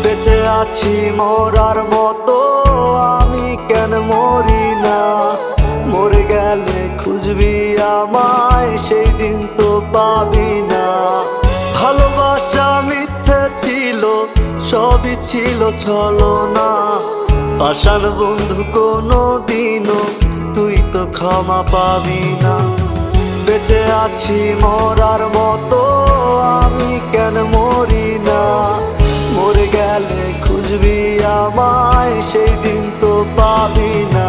বেঁচে আছি মরার মতো, আমি কেন মরি না? মরে গেলে খুঁজবি আমায়, সেই দিন তো পাবি না। ভালোবাসা মিথ্যে ছিল, সবই ছিল ছলনা। পাষাণ বন্ধু কোনো দিনও তুই তো ক্ষমা পাবি না। বেঁচে আছি মরার মতো, আমি কেন মরি না? মরে গেলে খুঁজবি আমায়, সেই দিন তো পাবি না।